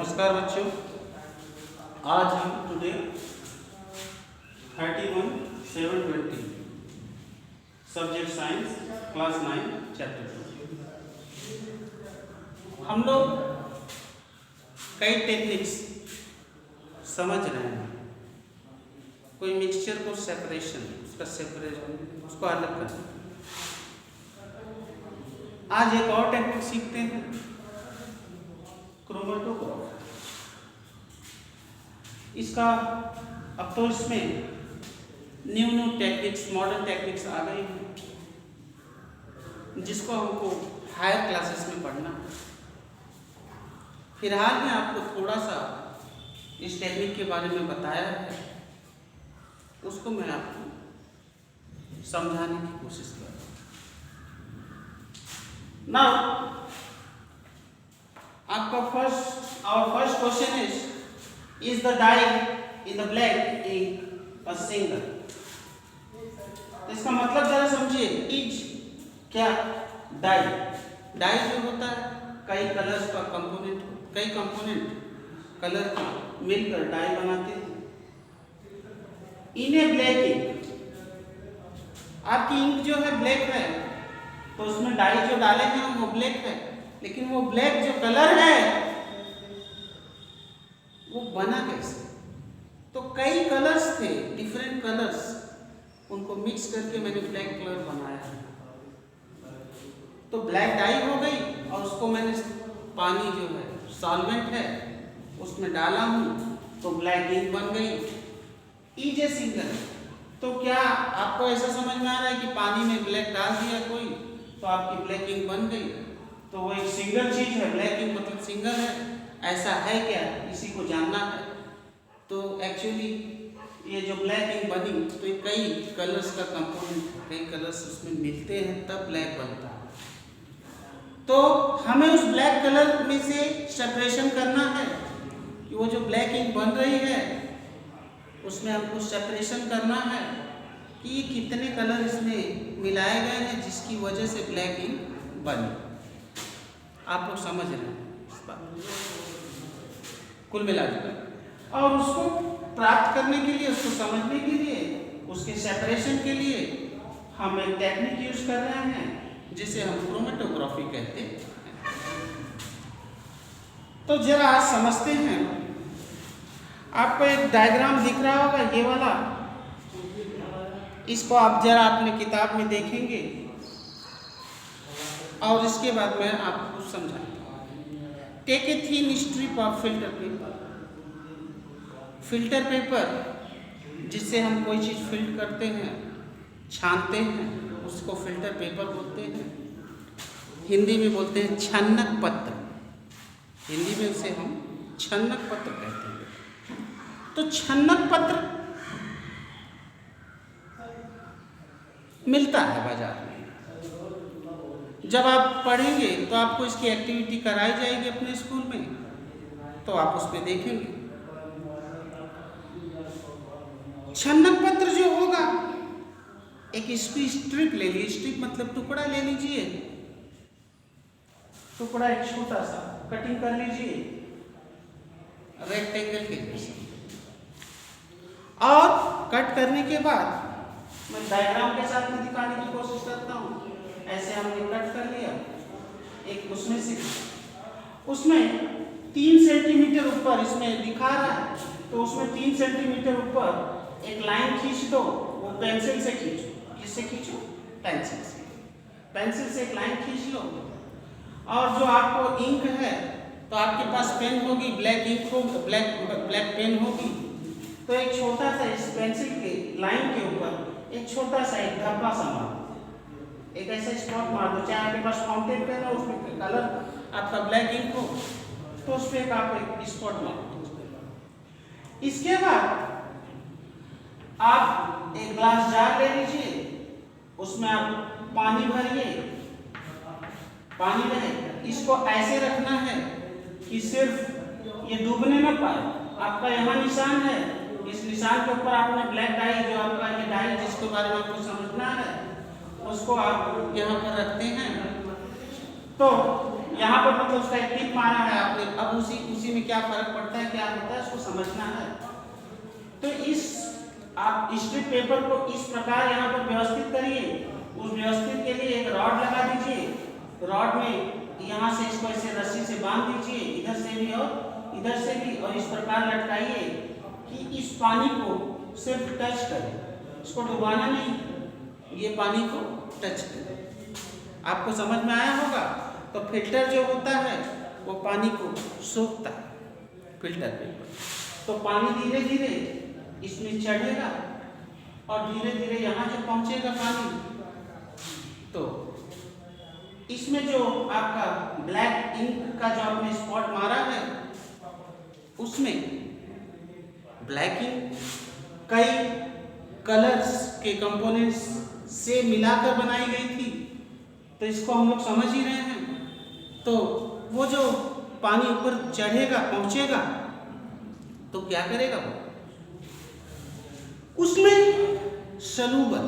नमस्कार बच्चों, आज हम today 31/7/20 subject science class 9 chapter 2 हम लोग कई टेक्निक्स समझ रहे हैं। कोई मिक्सचर को सेपरेशन, उसको अलग करना। आज एक और टेक्निक सीखते हैं, क्रोमेटोग्राफी। इसका अब तो इसमें न्यू टेक्निक्स, मॉडर्न टेक्निक्स आ गई हैं, जिसको हमको हायर क्लासेस में पढ़ना है। फिलहाल में आपको थोड़ा सा इस टेक्निक के बारे में बताया है, उसको मैं आपको समझाने की कोशिश कर रहा हूँ। नाउ आपका our first question is the dye in the black ink a single? इसका मतलब जरा समझिए। इज क्या? डाई जो होता है कई कलर्स का कंपोनेंट, कई कंपोनेंट कलर का मिलकर डाई बनाते हैं। इन ए ब्लैक इंक, आपकी इंक जो है ब्लैक है, तो उसमें डाई जो डाले हैं वो ब्लैक है, लेकिन वो ब्लैक जो कलर है वो बना कैसे? तो कई कलर्स थे, डिफरेंट कलर्स, उनको मिक्स करके मैंने ब्लैक कलर बनाया है। तो ब्लैक डाई हो गई और उसको मैंने पानी जो है सॉल्वेंट है उसमें डाला हूँ, तो ब्लैक इंक बन गई। इज ए सिंगल, तो क्या आपको ऐसा समझ में आ रहा है कि पानी में ब्लैक डाल दिया कोई तो आपकी ब्लैक इंक बन गई? तो वो एक सिंगल चीज है, ब्लैक इंक मतलब सिंगल है, ऐसा है क्या? इसी को जानना है। तो एक्चुअली ये जो ब्लैक इंक बनी, तो ये कई कलर्स का कंपोनेंट, कई कलर्स उसमें मिलते हैं तब ब्लैक बनता है। तो हमें उस ब्लैक कलर में से सेपरेशन करना है कि वो जो ब्लैक इंक बन रही है उसमें हमको सेपरेशन करना है कि कितने कलर इसमें मिलाए गए हैं जिसकी वजह से ब्लैक इंक बनी। आप लोग समझ रहे हैं इस बात कुल मिलाकर। और उसको प्राप्त करने के लिए, उसको समझने के लिए, उसके सेपरेशन के लिए हम एक टेक्निक यूज कर रहे हैं जिसे हम क्रोमेटोग्राफी कहते हैं। तो जरा आज समझते हैं। आपको एक डायग्राम दिख रहा होगा, ये वाला, इसको आप जरा अपने किताब में देखेंगे और इसके बाद मैं आपको समझाता हूँ। Take a thin strip of filter paper. Filter paper जिससे हम कोई चीज़ फिल्टर करते हैं, छानते हैं, उसको फिल्टर पेपर बोलते हैं। हिंदी में बोलते हैं छन्नक पत्र, हिंदी में उसे हम छन्नक पत्र कहते हैं। तो छन्नक पत्र मिलता है बाजार में। जब आप पढ़ेंगे तो आपको इसकी एक्टिविटी कराई जाएगी अपने स्कूल में, तो आप उसमें देखेंगे। छन्नक पत्र जो होगा, एक इसकी स्ट्रिप ले लीजिए, स्ट्रिप मतलब टुकड़ा ले लीजिए, टुकड़ा एक छोटा सा कटिंग कर लीजिए रेक्टेंगल के जैसे, और कट करने के बाद मैं डायग्राम के साथ में दिखाने की कोशिश करता हूँ। ऐसे हमने कट कर लिया, एक उसमें से, उसमें 3 सेंटीमीटर ऊपर इसमें दिखा रहा है, तो उसमें 3 सेंटीमीटर ऊपर एक लाइन खींच दो। वो पेंसिल से खींचो। किससे खींचो? पेंसिल से। पेंसिल से एक लाइन खींच लो। और जो आपको इंक है, तो आपके पास पेन होगी, ब्लैक इंक होगी, ब्लैक पेन होगी, तो एक छोटा सा इस पेंसिल के लाइन के ऊपर एक छोटा सा एक धब्बा सा मार, एक ऐसा स्पॉट मार दो। चाहे आपके पास फाउंटेन पेन हो, उसमें कलर आपका ब्लैक इंक हो, तो उस पर आप एक स्पॉट मार दो। इसके बाद आप एक ग्लास जार ले लीजिए, उसमें आप पानी भरिए, पानी में इसको ऐसे रखना है कि सिर्फ ये डूबने न पाए। आपका यहाँ निशान है, इस निशान के ऊपर आपने ब्लैक डाई, जो आपका ये डाई जिसके बारे में आपको समझना है, उसको आप यहाँ पर रखते हैं। तो यहाँ पर मतलब उसका एक टिप मारा है आपने, अब उसी में क्या फर्क पड़ता है, क्या होता है, उसको समझना है। तो इस आप स्ट्रिप पेपर को इस प्रकार यहाँ पर व्यवस्थित करिए। उस व्यवस्थित के लिए एक रॉड लगा दीजिए, रॉड में यहाँ से इसको ऐसे रस्सी से बांध दीजिए, इधर से भी और इधर से भी, और इस प्रकार लटकाइए कि इस पानी को सिर्फ टच करे, इसको डुबाना नहीं, ये पानी को टच करे। आपको समझ में आया होगा। तो फिल्टर जो होता है वो पानी को सोखता है, फिल्टर पेपर। तो पानी धीरे धीरे इसमें चढ़ेगा और धीरे धीरे यहाँ जब पहुँचेगा पानी, तो इसमें जो आपका ब्लैक इंक का जो आपने स्पॉट मारा है, उसमें ब्लैक इंक कई कलर्स के कंपोनेंट्स से मिलाकर बनाई गई थी। तो इसको हम लोग समझ ही रहे हैं। तो वो जो पानी ऊपर चढ़ेगा, पहुंचेगा, तो क्या करेगा वो, उसमें सलूबल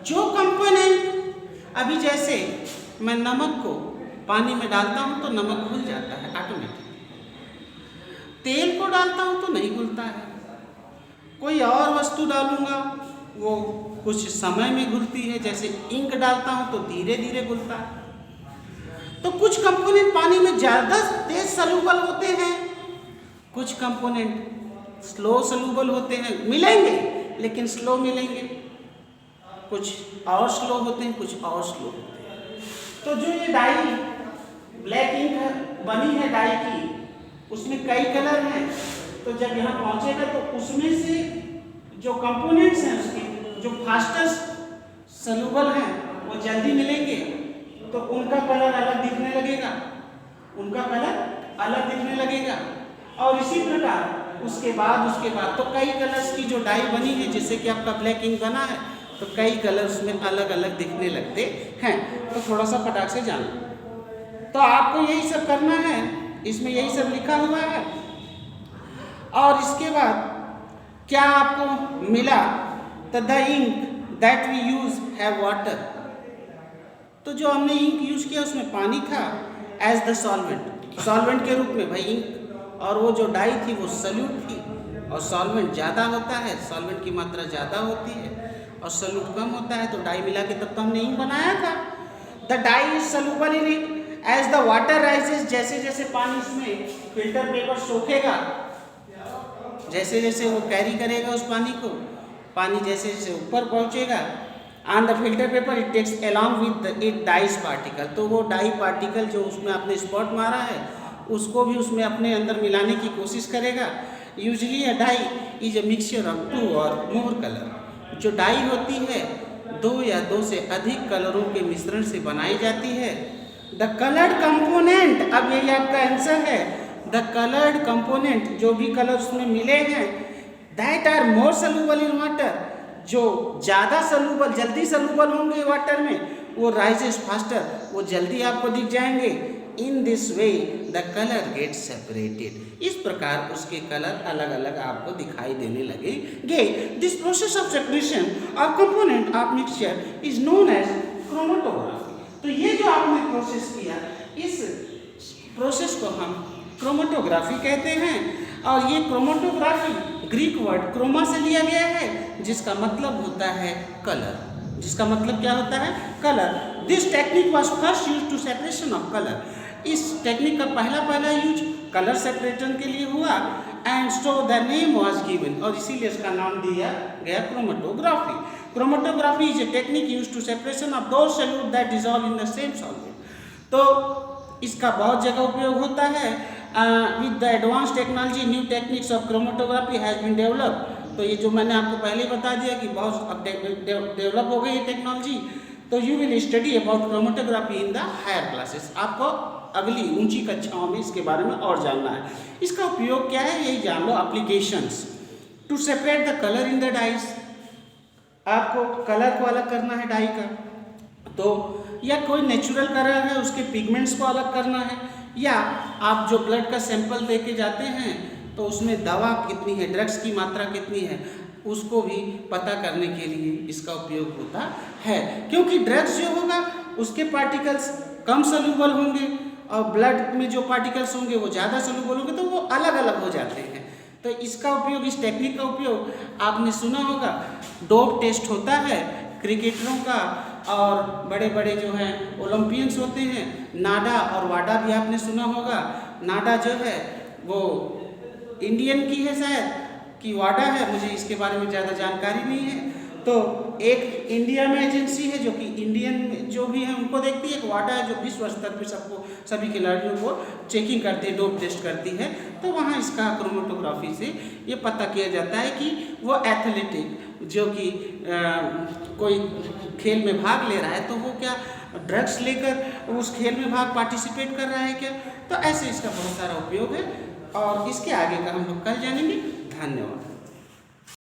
जो कंपोनेंट, अभी जैसे मैं नमक को पानी में डालता हूं तो नमक घुल जाता है ऑटोमेटिक, तेल को डालता हूं तो नहीं घुलता है, कोई और वस्तु डालूंगा वो कुछ समय में घुलती है, जैसे इंक डालता हूं तो धीरे धीरे घुलता है। तो कुछ कंपोनेंट पानी में ज़्यादा तेज सलूबल होते हैं, कुछ कंपोनेंट स्लो सलूबल होते हैं, मिलेंगे लेकिन स्लो मिलेंगे, कुछ और स्लो होते हैं, कुछ और स्लो होते हैं। तो जो ये डाई ब्लैक इंक बनी है डाई की, उसमें कई कलर हैं। तो जब यहाँ पहुँचेगा तो उसमें से जो कंपोनेंट्स हैं उसके जो फास्टेस्ट सलूबल हैं वो जल्दी मिलेंगे, तो उनका कलर अलग दिखने लगेगा, उनका कलर अलग दिखने लगेगा। और इसी प्रकार उसके बाद तो कई कलर्स की जो डाई बनी है, जैसे कि आपका ब्लैक इंक बना है, तो कई कलर्स में अलग अलग दिखने लगते हैं। तो थोड़ा सा फटाक से जान लो। तो आपको यही सब करना है, इसमें यही सब लिखा हुआ है। और इसके बाद क्या आपको मिला, the ink that we use have water. तो जो हमने इंक यूज किया उसमें पानी था एज द सॉल्वेंट के रूप में भाई इंक, और वो जो डाई थी वो सल्यूट थी। और सॉल्वेंट ज़्यादा होता है, सॉल्वेंट की मात्रा ज़्यादा होती है और सल्यूट कम होता है, तो डाई मिला के तब तो हमने इंक बनाया था। The dye is soluble in it as the water rises. जैसे जैसे पानी इसमें फिल्टर पेपर सोखेगा, जैसे जैसे वो कैरी करेगा उस पानी को, पानी जैसे जैसे ऊपर पहुंचेगा on the filter paper, it takes along with it dyes particle. तो वो डाई पार्टिकल जो उसमें आपने स्पॉट मारा है उसको भी उसमें अपने अंदर मिलाने की कोशिश करेगा। Usually a dye is a mixture of 2 or more colour. जो डाई होती है 2 या 2 से अधिक कलरों के मिश्रण से बनाई जाती है। द कलर्ड कंपोनेंट, अब यही आपका आंसर है, द कलर्ड कंपोनेंट जो भी कलर उसमें मिले हैं, that are more soluble in water, जो ज़्यादा सलूबल, जल्दी सलूबल होंगे वाटर में, वो राइजेस फास्टर, वो जल्दी आपको दिख जाएंगे। In this way the colour get separated. इस प्रकार उसके कलर अलग अलग आपको दिखाई देने लगेंगे। This process of separation of component of mixture is known as chromatography. तो ये जो आपने प्रोसेस किया, इस प्रोसेस को हम क्रोमेटोग्राफी कहते हैं। और ये क्रोमेटोग्राफी ग्रीक वर्ड क्रोमा से लिया गया है, जिसका मतलब होता है कलर। जिसका मतलब क्या होता है? Colour. This technique was first used to separation of colour. इस टेक्निक का पहला यूज कलर सेपरेशन के लिए हुआ, and so the name was given, और इसीलिए इसका नाम दिया गया chromatography. Chromatography is a technique used to separation of those solute that dissolve in the same solvent. तो इसका बहुत जगह उपयोग होता है। With the advance technology new techniques of chromatography has been developed. तो ये जो मैंने आपको पहले ही बता दिया कि बहुत अब डेवलप हो गई है टेक्नोलॉजी। तो you will study about chromatography in the higher classes. आपको अगली ऊंची कक्षाओं में इसके बारे में और जानना है। इसका उपयोग क्या है यही जान लो। Applications to separate the colour in the dyes. आपको कलर को अलग करना है डाई का, तो या कोई नेचुरल कलर है उसके पिगमेंट्स को अलग करना है, या आप जो ब्लड का सैंपल दे के जाते हैं तो उसमें दवा कितनी है, ड्रग्स की मात्रा कितनी है, उसको भी पता करने के लिए इसका उपयोग होता है। क्योंकि ड्रग्स जो होगा उसके पार्टिकल्स कम सॉल्युबल होंगे और ब्लड में जो पार्टिकल्स होंगे वो ज़्यादा सोल्यूबल होंगे तो वो अलग अलग हो जाते हैं। तो इसका उपयोग, इस टेक्निक का उपयोग आपने सुना होगा, डोप टेस्ट होता है क्रिकेटरों का, और बड़े बड़े जो हैं ओलंपियंस होते हैं, नाडा और वाडा भी आपने सुना होगा। नाडा जो है वो इंडियन की है शायद, कि वाडा है, मुझे इसके बारे में ज़्यादा जानकारी नहीं है। तो एक इंडिया में एजेंसी है जो कि इंडियन जो भी है उनको देखती है, एक वाडा है जो विश्व स्तर पर सबको, सभी खिलाड़ियों को चेकिंग करती है, डोप टेस्ट करती है। तो वहाँ इसका क्रोमेटोग्राफी से ये पता किया जाता है कि वो एथलेटिक जो कि कोई खेल में भाग ले रहा है तो वो क्या ड्रग्स लेकर उस खेल में पार्टिसिपेट कर रहा है क्या। तो ऐसे इसका बहुत सारा उपयोग है और इसके आगे का हम लोग कल जानेंगे। धन्यवाद।